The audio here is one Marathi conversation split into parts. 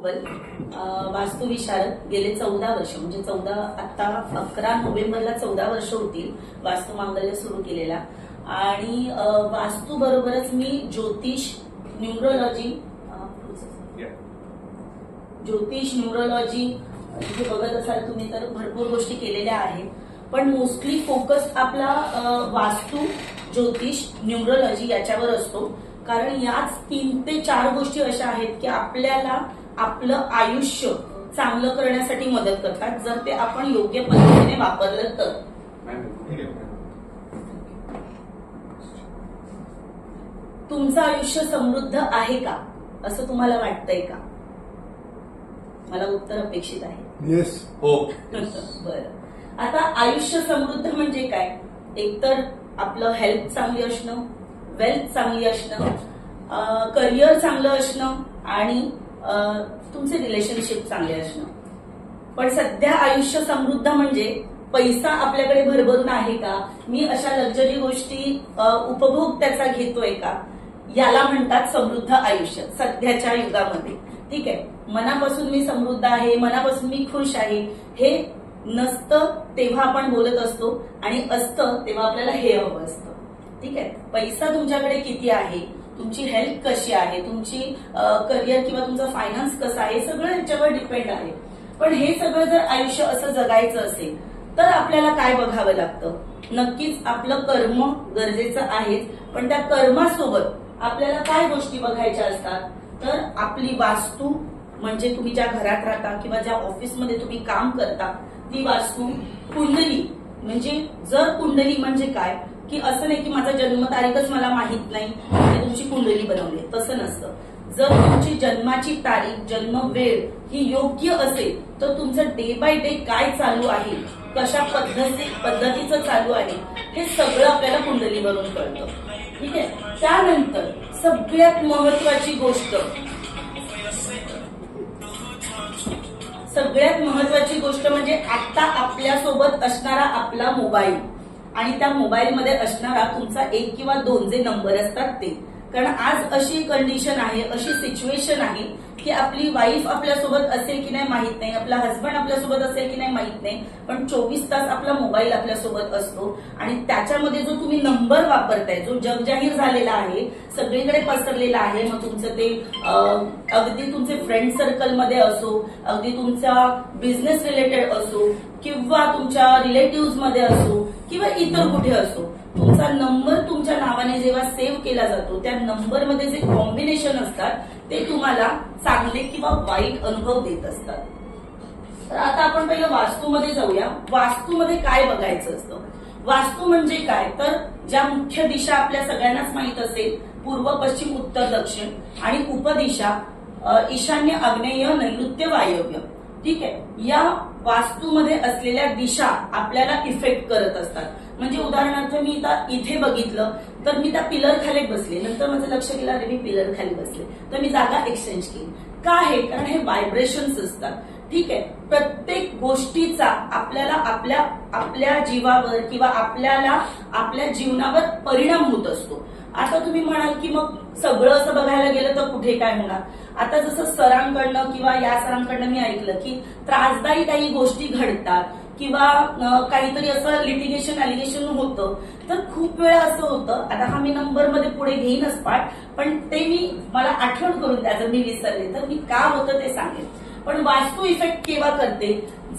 उप्पल, वास्तुविशारद. गेले 14 वर्ष म्हणजे 11 नोव्हेंबरला 14 वर्ष होतील वास्तू मांगल्य सुरू केलेला. आणि वास्तू बरोबरच मी ज्योतिष, न्यूमरोलॉजी हे बघत असाल तुम्ही तर भरपूर गोष्टी केलेल्या आहेत. पण मोस्टली फोकस आपला वास्तू, ज्योतिष, न्यूमरोलॉजी याच्यावर असतो. कारण याच 3 ते 4 गोष्टी अशा आहेत की आपल्याला आपलं आयुष्य चांगलं करण्यासाठी मदत करतात, जर ते आपण योग्य पद्धतीने वापरलं तर. तुमचं आयुष्य समृद्ध आहे का असं तुम्हाला वाटतंय का? मला उत्तर अपेक्षित आहे. येस. हो. बरं. आता आयुष्य समृद्ध म्हणजे काय? एकतर आपलं हेल्थ चांगली असणं, वेल्थ चांगली असणं, करिअर चांगलं असणं आणि तुमचे रिलेशनशिप चांगले असणं. पण सध्या आयुष्य समृद्ध म्हणजे पैसा आपल्याकडे भरभरून आहे का, मी अशा लक्झरी गोष्टी उपभोग त्याचा घेतोय का, याला म्हणतात समृद्ध आयुष्य सध्याच्या युगामध्ये. ठीक आहे, मनापासून मी समृद्ध आहे, मनापासून मी खुश आहे, हे नसतं तेव्हा आपण बोलत असतो आणि असतं तेव्हा आपल्याला हे हवं असतं. ठीक आहे, पैसा तुमच्याकडे किती आहे, तुमची हेल्थ कशी आहे, तुमची करिअर किंवा तुमचा फायनान्स कसा आहे, सगळं ह्याच्यावर डिपेंड आहे. पण हे सगळं जर आयुष्य असं जगायचं असेल तर आपल्याला काय बघावं लागतं? नक्कीच आपलं कर्म गरजेचं आहेच, पण त्या कर्मासोबत आपल्याला काय गोष्टी बघायच्या असतात? तर आपली वास्तू, म्हणजे तुम्ही ज्या घरात राहता किंवा ज्या ऑफिसमध्ये तुम्ही काम करता ती वास्तू, कुंडली. म्हणजे जर कुंडली म्हणजे काय की असं नाही की माझा जन्मतारीखच मला माहित नाही आणि तुमची कुंडली बनवली, तसं नसतं. जर तुमची जन्माची तारीख, जन्म वेळ ही योग्य असेल तर तुमचं डे बाय डे काय चालू आहे, कशा पद्धतीचं चालू आहे, हे सगळं आपल्याला कुंडलीवरून कळतं. ठीक आहे. त्यानंतर सगळ्यात महत्वाची गोष्ट म्हणजे आता आपल्यासोबत असणारा आपला मोबाईल आणि त्या मोबाईलमध्ये असणारा तुमचा 1 किंवा 2 जे नंबर असतात ते. कारण आज अशी कंडिशन आहे, अशी सिच्युएशन आहे की आपली वाईफ आपल्यासोबत असेल की नाही माहित नाही, आपला हसबंड आपल्यासोबत असेल की नाही माहित नाही, पण 24 तास आपला मोबाईल आपल्यासोबत असतो. आणि त्याच्यामध्ये जो तुम्ही नंबर वापरताय, जो जगजाहीर झालेला आहे, सगळीकडे पसरलेला आहे, मग तुमचं ते अगदी तुमचे फ्रेंड सर्कलमध्ये असो, अगदी तुमचा बिझनेस रिलेटेड असो किंवा तुमच्या रिलेटिव्ह मध्ये असो किंवा इतर कुठे असो, तुमचा नंबर तुमच्या नावाने जेव्हा सेव्ह केला जातो त्या नंबरमध्ये जे कॉम्बिनेशन असतात ते तुम्हाला चांगले किंवा वाईट अनुभव देत असतात. तर आता आपण पहिलं वास्तूमध्ये जाऊया. वास्तूमध्ये काय बघायचं असतं? वास्तू म्हणजे काय तर ज्या मुख्य दिशा आपल्या सगळ्यांनाच माहित असेल, पूर्व, पश्चिम, उत्तर, दक्षिण आणि उपदिशा ईशान्य, आग्नेय, नैऋत्य, वायव्य. ठीक आहे. या वास्तूमध्ये असलेल्या दिशा आपल्याला इफेक्ट करत असतात. म्हणजे उदाहरणार्थ मी इथे बघितलं तर मी त्या पिलर खाली बसले, नंतर माझं लक्ष गेलं अरे मी पिलर खाली बसले, तर मी जागा एक्सचेंज केली. का आहे? कारण हे व्हायब्रेशन्स असतात. ठीक आहे. प्रत्येक गोष्टीचा आपल्याला आपल्या जीवावर किंवा आपल्याला आपल्या जीवनावर परिणाम होत असतो. आता तुम्ही म्हणाल की मग सगळं असं बघायला गेलं तर कुठे काय होणार? आता जसं सरांकडनं किंवा या सरांकडनं मी ऐकलं की त्रासदायी काही गोष्टी घडतात किंवा काहीतरी असं लिटिगेशन, अलिगेशन होतं, तर खूप वेळा असं होतं. आता हा मी नंबरमध्ये पुढे घेईनच पाठ, पण ते मला आठवण करून द्या जर मी विसरले तर मी का होतं ते सांगेन. पण वास्तू इफेक्ट केव्हा करते?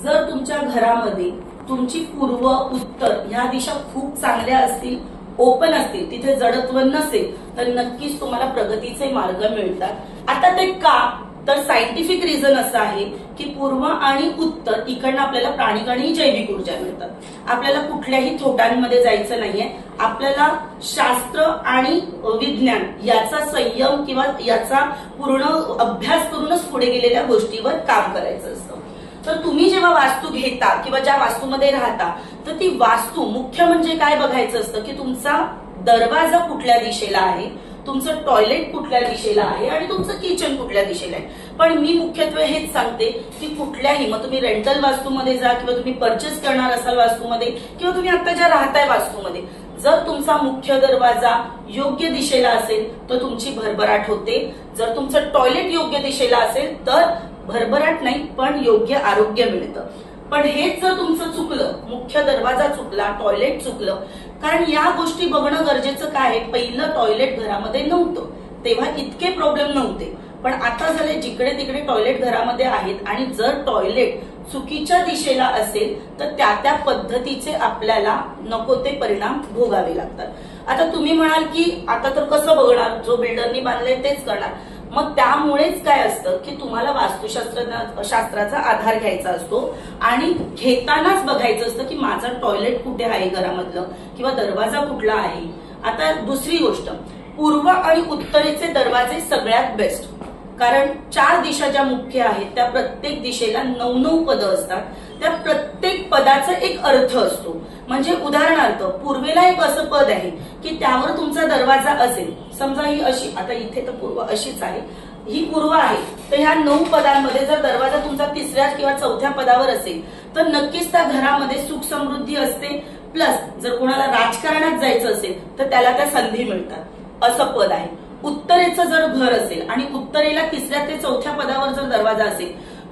जर तुमच्या घरामध्ये तुमची पूर्व, उत्तर ह्या दिशा खूप चांगल्या असतील, ओपन असतील, तिथे जडत्व नसेल तर नक्कीच तुम्हाला प्रगतीचे मार्ग मिळतात. आता ते का? तर सायंटिफिक रिझन असं आहे की पूर्व आणि उत्तर इकडनं आपल्याला प्राणिक आणि जैविक ऊर्जा मिळतात. आपल्याला कुठल्याही थोटांमध्ये जायचं नाहीये. आपल्याला शास्त्र आणि विज्ञान याचा संयम किंवा याचा पूर्ण अभ्यास करूनच पुढे गेलेल्या गोष्टीवर काम करायचं असतं. तर तुम्ही जेव्हा वास्तू घेता किंवा ज्या वास्तूमध्ये राहता तर ती वास्तू मुख्य म्हणजे काय बघायचं असतं की तुमचा दरवाजा कुठल्या दिशेला आहे, तुमचं टॉयलेट कुठल्या दिशेला आहे आणि तुमचं किचन कुठल्या दिशेला आहे. पण मी मुख्यत्वे हेच सांगते की कुठल्याही, मग तुम्ही रेंटल वास्तूमध्ये जा किंवा तुम्ही परचेस करणार असाल वास्तूमध्ये किंवा तुम्ही आता ज्या राहताय वास्तूमध्ये, जर तुमचा मुख्य दरवाजा योग्य दिशेला असेल तर तुमची भरभराट होते. जर तुमचं टॉयलेट योग्य दिशेला असेल तर भरभराट नाही पण योग्य आरोग्य मिळतं. पण हेच जर तुमचं चुकलं, मुख्य दरवाजा चुकला, टॉयलेट चुकलं, कारण या गोष्टी बघणं गरजेचं काय आहे, पहिलं टॉयलेट घरामध्ये नव्हतं तेव्हा इतके प्रॉब्लेम नव्हते, पण आता झाले जिकडे तिकडे टॉयलेट घरामध्ये आहेत आणि जर टॉयलेट चुकीच्या दिशेला असेल तर त्या पद्धतीचे आपल्याला नको ते परिणाम भोगावे लागतात. आता तुम्ही म्हणाल की आता तर कसं बघणार, जो बिल्डरनी बांधलंय तेच करणार. मग त्यामुळेच काय असतं की तुम्हाला वास्तुशास्त्राचा आधार घ्यायचा असतो आणि घेतानाच बघायचं असतं की माझं टॉयलेट कुठे आहे घरामधलं किंवा दरवाजा कुठला आहे. आता दुसरी गोष्ट, पूर्व आणि उत्तरेचे दरवाजे सगळ्यात बेस्ट, कारण 4 दिशा ज्या मुख्य आहेत त्या प्रत्येक दिशेला 9 पदं असतात. त्या प्रत्येक पदाचा एक अर्थ असतो. म्हणजे उदाहरणार्थ पूर्वेला एक असं पद आहे की त्यावर तुमचा दरवाजा असेल, समजा ही अशी, आता इथे तर पूर्व अशीच आहे, ही पूर्व आहे, तर ह्या 9 पदांमध्ये जर दरवाजा तुमचा 3ऱ्या किंवा 4थ्या पदावर असेल तर नक्कीच त्या घरामध्ये सुख समृद्धी असते. प्लस जर कोणाला राजकारणात जायचं असेल तर त्याला त्या संधी मिळतात, असं पद आहे. उत्तरेचं जर घर असेल आणि उत्तरेला 3ऱ्या ते 4थ्या पदावर जर दरवाजा असेल,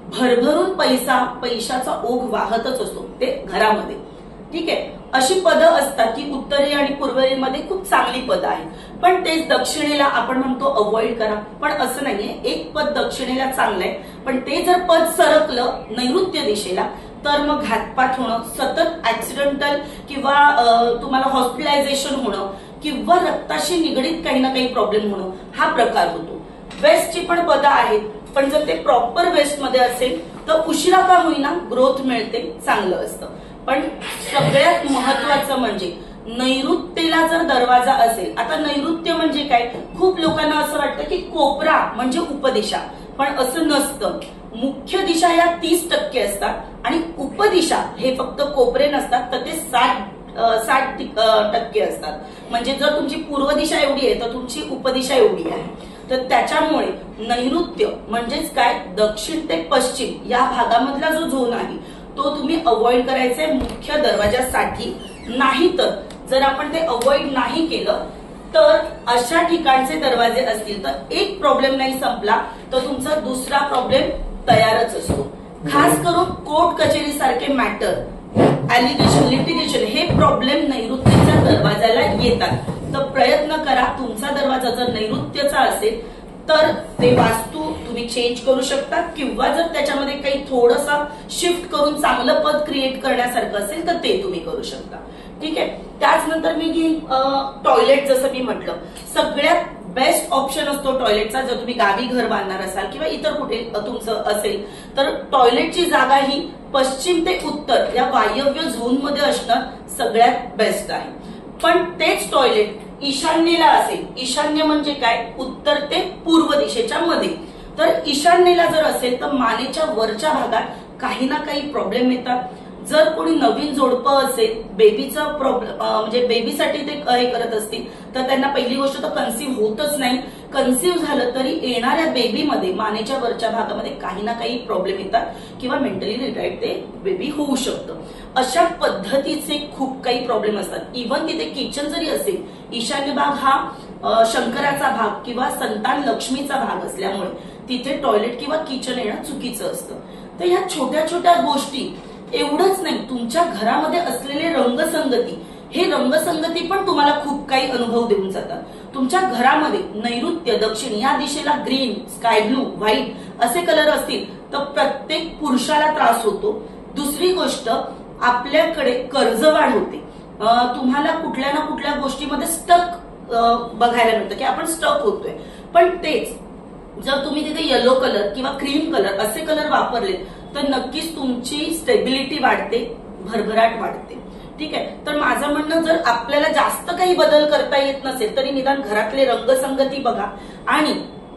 भरभरून पैशाचा ओघ वाहतच असतो ते घरामध्ये. ठीक आहे, अशी पदं असतात की उत्तरे आणि पूर्वेमध्ये खूप चांगली पदं आहेत, पण तेच दक्षिणेला आपण म्हणतो अवॉइड करा. पण असं नाहीये, एक पद दक्षिणेला चांगलं आहे, पण ते जर पद सरकलं नैऋत्य दिशेला तर मग घातपात होणं, सतत ऍक्सिडेंटल किंवा तुम्हाला हॉस्पिटलायझेशन होणं किंवा रक्ताशी निगडीत काही ना काही प्रॉब्लेम होणं हा प्रकार होतो. वेस्टची पण पदं आहेत, पण जर ते प्रॉपर वेस्ट मध्ये असेल तर उशिरा का होईना ग्रोथ मिळते, चांगलं असतं. पण सगळ्यात महत्वाचं म्हणजे नैऋत्येला जर दरवाजा असेल, आता नैऋत्य म्हणजे काय, खूप लोकांना असं वाटतं की कोपरा म्हणजे उपदिशा, पण असं नसतं. मुख्य दिशा या 30% असतात आणि उपदिशा हे फक्त कोपरे नसतात, तर ते 60% असतात. म्हणजे जर तुमची पूर्व दिशा एवढी आहे तर तुमची उपदिशा एवढी आहे. तर त्याच्यामुळे नैऋत्य म्हणजेच काय, दक्षिण ते पश्चिम या भागामधला जो झोन आहे तो तुम्ही अवॉइड करायचा आहे मुख्य दरवाजासाठी. नाहीतर जर आपण ते अवॉइड नाही केलं तर अशा ठिकाणचे दरवाजे असतील तर एक प्रॉब्लेम नाही संपला तर तुमचा दुसरा प्रॉब्लेम तयारच असतो. खास करून कोर्ट कचेरी सारखे मॅटर, ऍलिगेशन, लिटिगेशन हे प्रॉब्लेम नैऋत्येच्या दरवाजाला येतात. तर प्रयत्न करा, तुमचा दरवाजा जर नैऋत्यचा असेल तर ते वास्तू तुम्ही चेंज करू शकता किंवा जर त्याच्यामध्ये काही थोडंसं शिफ्ट करून चांगलं पद क्रिएट करण्यासारखं असेल तर ते तुम्ही करू शकता. ठीक आहे, त्याचनंतर मी घेईन टॉयलेट. जसं मी म्हटलं सगळ्यात बेस्ट ऑप्शन असतो टॉयलेटचा. जर तुम्ही गावी घर बांधणार असाल किंवा इतर कुठे तुमचं असेल तर टॉयलेटची जागा ही पश्चिम ते उत्तर या वायव्य झोन मध्ये असणं सगळ्यात बेस्ट आहे. पण तेच टॉयलेट ईशान्येला असेल, ईशान्य म्हणजे काय, उत्तर ते पूर्व दिशेच्या मध्ये, तर ईशान्येला जर असेल तर मानेच्या वरच्या भागात काही ना काही प्रॉब्लेम येतात. जर कोणी नवीन जोडपं असेल, बेबीचा प्रॉब्लेम म्हणजे बेबीसाठी ते हे करत असतील तर त्यांना पहिली गोष्ट तर कन्सीव्ह होतच नाही. कन्सीव्ह झालं तरी येणाऱ्या बेबीमध्ये मानेच्या वरच्या भागामध्ये काही ना काही प्रॉब्लेम येतात किंवा मेंटली रिटायर्ड ते बेबी होऊ शकतं. अशा पद्धतीचे खूप काही प्रॉब्लेम असतात. इव्हन तिथे किचन जरी असेल, ईशान्य भाग हा शंकराचा भाग किंवा संतान लक्ष्मीचा भाग असल्यामुळे तिथे टॉयलेट किंवा किचन येणं चुकीचं असतं. तर ह्या छोट्या छोट्या गोष्टी, एवढंच नाही, तुमच्या घरामध्ये असलेले रंगसंगती, हे रंगसंगती पण तुम्हाला खूप काही अनुभव देऊन जातात. तुमच्या घरामध्ये नैऋत्य, दक्षिण या दिशेला ग्रीन, स्काय ब्लू, व्हाईट असे कलर असतील तर प्रत्येक पुरुषाला त्रास होतो. दुसरी गोष्ट, आपल्याकडे कर्जवाढ होते. तुम्हाला कुठल्या ना कुठल्या गोष्टीमध्ये स्टक बघायला मिळतं की आपण स्टक होतोय. पण तेच जर तुम्ही तिथे येलो कलर किंवा क्रीम कलर असे कलर वापरले तर नक्कीच तुमची स्टेबिलिटी वाढते, भरभराट वाढते. ठीक आहे, तर माझं म्हणणं, जर आपल्याला जास्त काही बदल करता येत नसेल तरी निदान घरातले रंगसंगती बघा आणि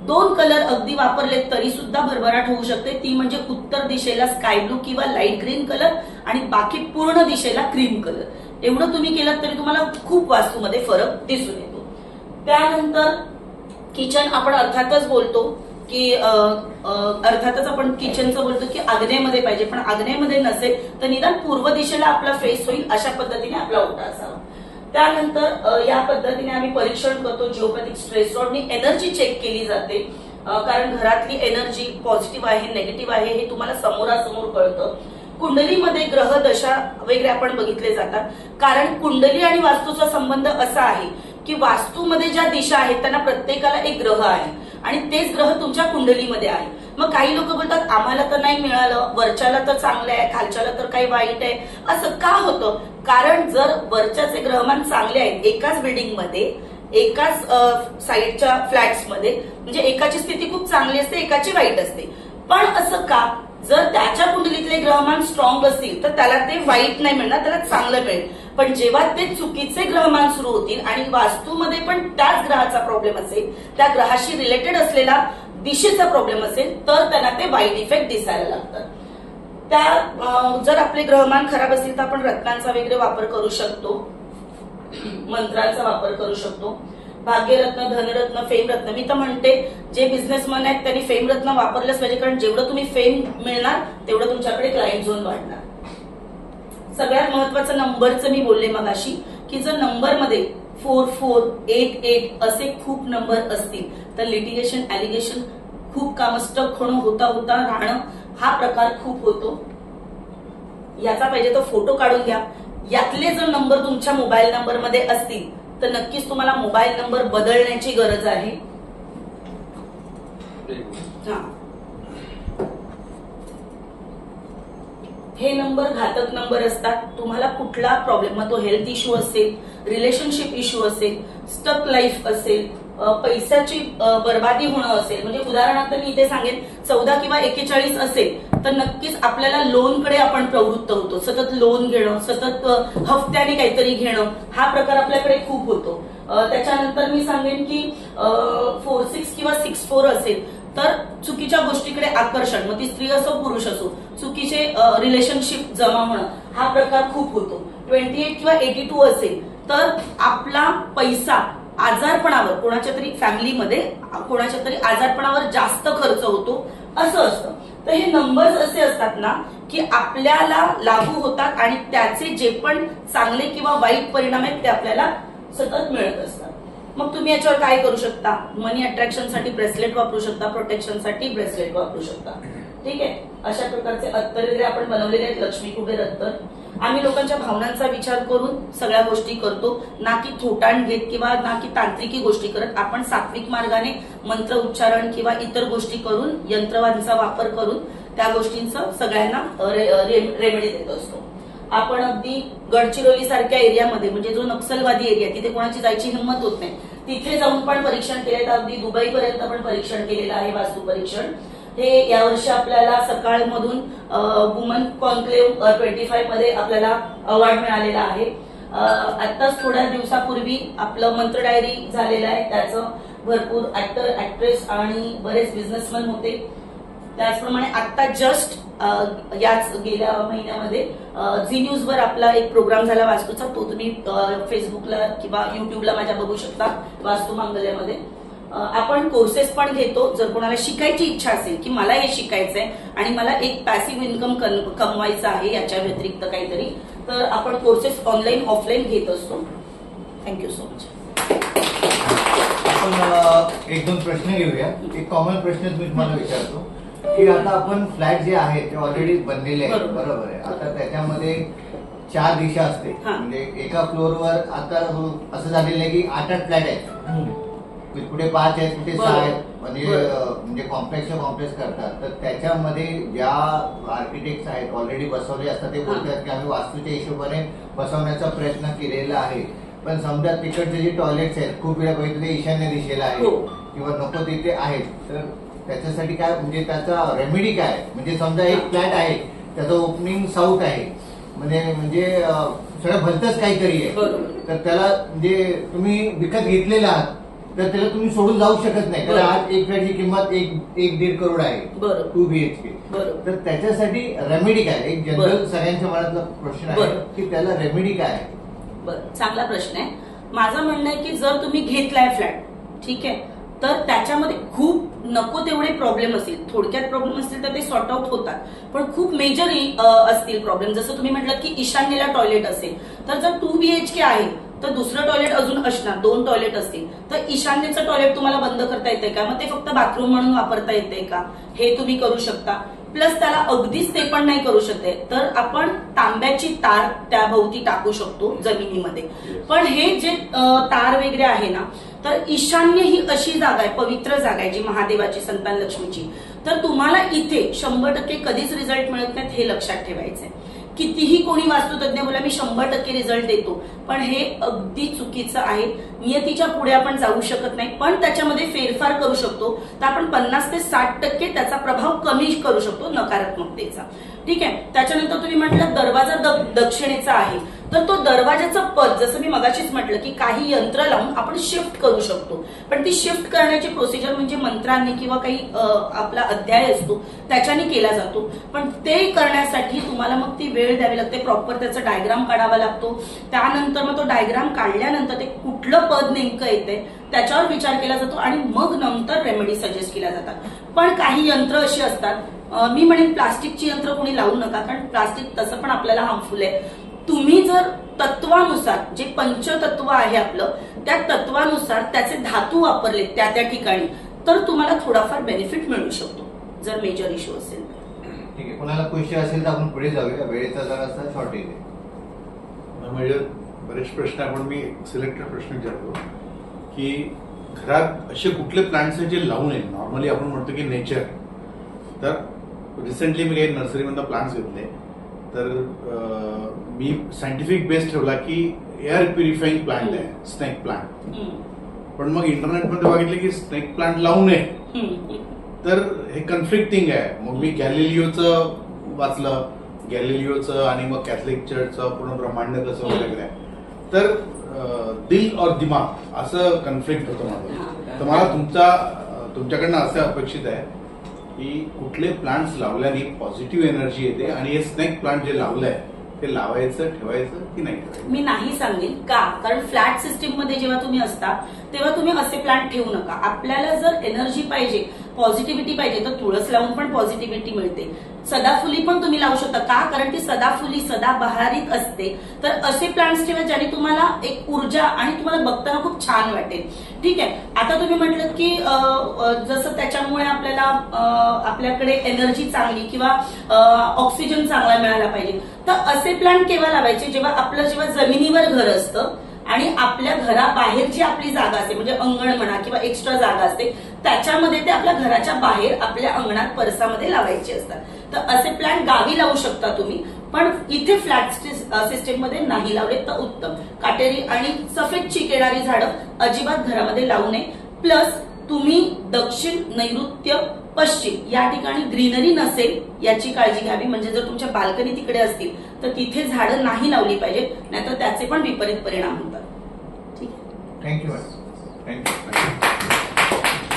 2 कलर अगदी वापरले तरी सुद्धा भरभराट होऊ शकते. ती म्हणजे उत्तर दिशेला स्काय ब्लू किंवा लाईट ग्रीन कलर आणि बाकी पूर्ण दिशेला क्रीम कलर. एवढं तुम्ही केलं तरी तुम्हाला खूप वास्तूमध्ये फरक दिसून येतो. त्यानंतर किचन आपण अर्थातच बोलतो की अर्थातच आपण किचनचं बोलतो की आग्नेयमध्ये पाहिजे, पण आग्नेयमध्ये नसेल तर निदान पूर्व दिशेला आपला फेस होईल अशा पद्धतीने आपला ओटा असावा. त्यानंतर या पद्धतीने आम्ही परीक्षण करतो. जिओपॅथिक स्ट्रेस रॉडनी एनर्जी चेक केली जाते. कारण घरातली एनर्जी पॉझिटिव्ह आहे नेगेटिव्ह आहे हे तुम्हाला समोरासमोर कळतं. कुंडलीमध्ये ग्रह दशा वगैरे आपण बघितले जातात, कारण कुंडली आणि वास्तूचा संबंध असा आहे की वास्तूमध्ये ज्या दिशा आहेत त्यांना प्रत्येकाला एक ग्रह आहे आणि तेच ग्रह तुमच्या कुंडलीमध्ये आहे. मग काही लोक बोलतात आम्हाला तर नाही मिळालं, वरच्याला तर चांगलं आहे, खालच्याला तर काही वाईट आहे. असं का होतं? कारण जर वरच्याचे ग्रहमान चांगले आहेत एकाच बिल्डिंगमध्ये एकाच साईडच्या फ्लॅट्समध्ये, म्हणजे एकाची स्थिती खूप चांगली असते एकाची वाईट असते. पण असं का? जर त्याच्या कुंडलीतले ग्रहमान स्ट्रॉंग असतील तर त्याला ते वाईट नाही मिळणार, त्याला चांगलं मिळेल. पण जेव्हा ते चुकीचे ग्रहमान सुरू होतील आणि वास्तूमध्ये पण त्याच ग्रहाचा प्रॉब्लेम असेल, त्या ग्रहाशी रिलेटेड असलेला दिशेचा प्रॉब्लेम असेल तर त्यांना ते वाईट इफेक्ट दिसायला लागतात. त्या जर आपले ग्रहमान खराब असतील तर आपण रत्नांचा वगैरे वापर करू शकतो, मंत्रांचा वापर करू शकतो. भाग्यरत्न, धनरत्न, फेमरत्न, मी तर म्हणते जे बिझनेसमॅन आहेत त्यांनी फेमरत्न वापरलंच पाहिजे, कारण जेवढं तुम्ही फेम मिळणार तेवढं तुमच्याकडे क्लायंट झोन वाढणार. सगळ्यात महत्वाचं नंबरचं मी बोलले मगाशी की जर नंबरमध्ये 4488 असे खूप नंबर असतील तर लिटिगेशन ऍलिगेशन खूप काम स्टक होणं होता होता राहणं हा प्रकार खूप होतो. याचा पाहिजे तो फोटो काढून घ्या. यातले जर नंबर तुमच्या मोबाईल नंबरमध्ये असतील तर नक्कीच तुम्हाला मोबाईल नंबर बदलण्याची गरज आहे. हे नंबर घातक नंबर असतात. तुम्हाला कुठला प्रॉब्लेम, मग तो हेल्थ इश्यू असेल, रिलेशनशिप इश्यू असेल, स्टक लाईफ असेल, पैशाची बर्बादी होणं असेल, म्हणजे उदाहरणार्थ मी इथे सांगेन 14 किंवा 41 असेल तर नक्कीच आपल्याला लोनकडे आपण प्रवृत्त होतो. सतत लोन घेणं, सतत हफ्त्याने काहीतरी घेणं हा प्रकार आपल्याकडे खूप होतो. त्याच्यानंतर मी सांगेन की 46 किंवा 64 असेल तर चुकीच्या गोष्टीकडे आकर्षण, मग ती स्त्री असो पुरुष असो, चुकीचे रिलेशनशिप जमा होणं हा प्रकार खूप होतो. 28 किंवा 82 असेल तर आपला पैसा आजारपणावर, कोणाच्या तरी फॅमिलीमध्ये कोणाच्या तरी आजारपणावर जास्त खर्च होतो असं असतं. तर हे नंबर्स असे असतात ना की आपल्याला लागू होतात आणि त्याचे जे पण चांगले किंवा वाईट परिणाम आहेत ते आपल्याला सतत मिळत असतात. मग तुम्ही याच्यावर काय करू शकता? मनी अट्रॅक्शनसाठी ब्रेसलेट वापरू शकता, प्रोटेक्शनसाठी ब्रेसलेट वापरू शकता. ठीक आहे, अशा प्रकारचे अत्तर वगैरे आपण बनवलेले आहेत, लक्ष्मी कुबेर अत्तर. आम्ही लोकांच्या भावनांचा विचार करून सगळ्या गोष्टी करतो, ना की थोटांड घेत किंवा ना की तांत्रिकी गोष्टी करत. आपण सात्विक मार्गाने मंत्र उच्चारण किंवा इतर गोष्टी करून, यंत्रवादीचा वापर करून त्या गोष्टींचं सगळ्यांना रेमेडी देत असतो. आपण अगदी गडचिरोली सारख्या एरियामध्ये, म्हणजे जो नक्षलवादी एरिया, तिथे कोणाची जायची हिंमत होत नाही, तिथे जाऊन पण परीक्षण केलं. अगदी दुबईपर्यंत पण परीक्षण केलेलं आहे, वास्तू परीक्षण. हे यावर्षी आपल्याला सकाळमधून वुमन कॉन्क्लेव्ह 25 मध्ये आपल्याला अवॉर्ड मिळालेला आहे. आताच थोड्या दिवसापूर्वी आपलं मंत्र डायरी झालेलं आहे, त्याचं भरपूर ऍक्टर ऍक्ट्रेस आणि बरेच बिझनेसमॅन होते. त्याचप्रमाणे आता जस्ट याच गेल्या महिन्यामध्ये झी न्यूजवर आपला एक प्रोग्राम झाला वास्तूचा, तो तुम्ही फेसबुकला किंवा युट्यूबला माझ्या बघू शकता, वास्तू मांगल्यामध्ये. आपण कोर्सेस पण घेतो. जर कोणाला शिकायची इच्छा असेल की मला हे शिकायचंय आणि मला एक पॅसिव्ह इन्कम कमवायचं आहे याच्या व्यतिरिक्त काहीतरी, तर आपण कोर्सेस ऑनलाईन ऑफलाईन घेत असतो. Thank you so much. आपण एक दोन प्रश्न घेऊया. एक कॉमन प्रश्न मी तुम्हाला विचारतो की आता आपण फ्लॅट जे आहेत ते ऑलरेडी बनलेले आहेत, बरोबर आहे. आता त्याच्यामध्ये 4 दिशा असते, म्हणजे एका फ्लोअरवर आता असं झालेलं आहे की 8 फ्लॅट आहेत, कुठे 5 आहेत, कुठे 6 आहेत, म्हणजे कॉम्प्लेक्स करतात. तर त्याच्यामध्ये ज्या आर्किटेक्ट आहेत ऑलरेडी बसवले असतात ते बोलतात की आम्ही वास्तूच्या हिशोबाने बसवण्याचा प्रयत्न केलेला आहे. पण समजा तिकडचे जे टॉयलेट्स आहेत खूप वेळा बघितलं ते ईशान्य दिशेला आहे किंवा नको तिथे आहेत, तर त्याच्यासाठी काय, म्हणजे त्याचा रेमेडी काय? म्हणजे समजा एक फ्लॅट आहे त्याचं ओपनिंग साऊथ आहे, म्हणजे सगळं भलतच काहीतरी आहे, तर त्याला म्हणजे तुम्ही विकत घेतलेला आहात तर त्याला तुम्ही सोडून जाऊ शकत नाही, कारण आज एक फ्लॅटची किंमत 1-1.5 करोड आहे, 2 BHK. तर त्याच्यासाठी रेमेडी काय? एक जनरल सगळ्यांच्या मनातला प्रश्न आहे की त्याला रेमेडी काय आहे? बरं, चांगला प्रश्न आहे. माझं म्हणणं आहे की जर तुम्ही घेतलाय फ्लॅट, ठीक आहे, तर त्याच्यामध्ये खूप नको तेवढे प्रॉब्लेम असतील, थोडक्यात प्रॉब्लेम असतील तर ते सॉर्ट आउट होतात. पण खूप मेजर असतील प्रॉब्लेम, जसं तुम्ही म्हटलं की ईशान्येला टॉयलेट असेल, तर जर 2 BHK आहे तर दुसरं टॉयलेट अजून असणार, 2 टॉयलेट असतील तर ईशान्येचं टॉयलेट तुम्हाला बंद करता येते का, मग ते फक्त बाथरूम म्हणून वापरता येते का, हे तुम्ही करू शकता. प्लस त्याला अगदीच ते पण नाही करू शकते तर आपण तांब्याची तार त्या भोवती टाकू शकतो जमिनीमध्ये. पण हे जे तार वगैरे आहे ना, तर ईशान्य ही अशी जागा आहे, पवित्र जागा आहे जी महादेवाची, संतान लक्ष्मीची. तर तुम्हाला इथे 100% कधीच रिझल्ट मिळत नाहीत, हे लक्षात ठेवायचंय. कितीही कोणी वास्तुतज्ञ बोला मी 100% रिझल्ट देतो, पण हे अगदी चुकीचं आहे. नियतीच्या पुढे आपण जाऊ शकत नाही, पण त्याच्यामध्ये फेरफार करू शकतो. तर आपण 50 ते 60% त्याचा प्रभाव कमी करू शकतो नकारात्मकतेचा. ठीक आहे. त्याच्यानंतर तुम्ही म्हटलं दरवाजा दक्षिणेचा आहे, तर तो दरवाजाचं पद जसं मी मगाशीच म्हटलं की काही यंत्र लावून आपण शिफ्ट करू शकतो. पण ती शिफ्ट करण्याची प्रोसिजर म्हणजे मंत्रांनी किंवा काही आपला अध्याय असतो त्याच्याने केला जातो. पण ते करण्यासाठी तुम्हाला मग ती वेळ द्यावी लागते, प्रॉपर त्याचा डायग्राम काढावा लागतो. त्यानंतर मग तो डायग्राम काढल्यानंतर ते कुठलं पद नेमकं येते त्याच्यावर विचार केला जातो आणि मग नंतर रेमेडी सजेस्ट केल्या जातात. पण काही यंत्र अशी असतात, मी म्हणेन प्लास्टिकची यंत्र कोणी लावू नका, कारण प्लास्टिक तसं पण आपल्याला हार्मफुल आहे. तुम्ही जर तत्वानुसार जे पंचतत्व आहे आपलं त्या तत्वानुसार त्याचे धातू वापरले त्या ठिकाणी तर तुम्हाला थोडाफार बेनिफिट मिळू शकतो जर मेजर इश्यू असेल. ठीक आहे. कोणाला क्वेश्चन असेल तर आपण पुढे जाऊया, वेळेचा जरासा शॉर्टेज आहे. म्हणजे बरेच प्रश्न आपण मी सिलेक्टेड प्रश्न विचारतो की घरात असे कुठले प्लांट्स आहेत जे लावू नये. नॉर्मली आपण म्हणतो की नेचर, तर रिसेंटली मी काही नर्सरीमधून प्लांट्स घेतले तर मी सायंटिफिक बेस ठेवला की एअर प्युरिफाईंग प्लांट आहे स्नेक प्लांट. पण मग इंटरनेटमध्ये बघितलं की स्नेक प्लांट लावू नये, तर हे कन्फ्लिक्टिंग आहे. मग मी गॅलिलिओचं वाचलं, गॅलिलिओचं आणि मग कॅथलिक चर्चचं पूर्ण ब्रह्मांड कसं वगैरे आहे. तर दिल और दिमाग असं कन्फ्लिक्ट होतं माझं. तर मला तुमच्याकडनं असं अपेक्षित आहे की कुठले प्लांट्स लावल्याने पॉझिटिव्ह एनर्जी येते आणि हे स्नेक प्लांट जे लावलंय ते लावायचं ठेवायचं की नाही ठेवायचं. मी नाही सांगेन का, कारण फ्लॅट सिस्टीम मध्ये जेव्हा तुम्ही असता तेव्हा तुम्ही असे प्लांट ठेवू नका. आपल्याला जर एनर्जी पाहिजे, पॉझिटिव्हिटी पाहिजे तर तुळस लावून पण पॉझिटिव्हिटी मिळते. सदाफुली पण तुम्ही लावू शकता का, कारण ती सदाफुली सदाबहारीत असते. तर असे प्लांट्स ठेवा ज्याने तुम्हाला एक ऊर्जा आणि तुम्हाला बघताना खूप छान वाटेल. ठीक आहे. आता तुम्ही म्हटलं की जसं त्याच्यामुळे आपल्याला आपल्याकडे एनर्जी चांगली किंवा ऑक्सिजन चांगला मिळाला पाहिजे, तर असे प्लांट केव्हा लावायचे जेव्हा जमिनीवर घर असतं आणि आपल्या घराबाहेर जी आपली जागा असते म्हणजे अंगण म्हणा किंवा एक्स्ट्रा जागा असते त्याच्यामध्ये ते आपल्या घराच्या बाहेर आपल्या अंगणात परसामध्ये लावायचे असतात. तर असे प्लांट गावी लावू शकता तुम्ही, पण इथे फ्लॅट सिस्टीम मध्ये नाही लावले तर उत्तम. काटेरी आणि सफेद चीक येणारी झाडं अजिबात घरामध्ये लावू नये. प्लस तुम्ही दक्षिण, नैऋत्य, पश्चिम या ठिकाणी ग्रीनरी नसेल याची काळजी घ्यावी. म्हणजे जर तुमच्या बाल्कनी तिकडे असतील तर तिथे झाडं नाही लावली पाहिजेत, नाहीतर त्याचे पण विपरीत परिणाम होतात. ठीक आहे. थँक्यू.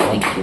थँक्यू.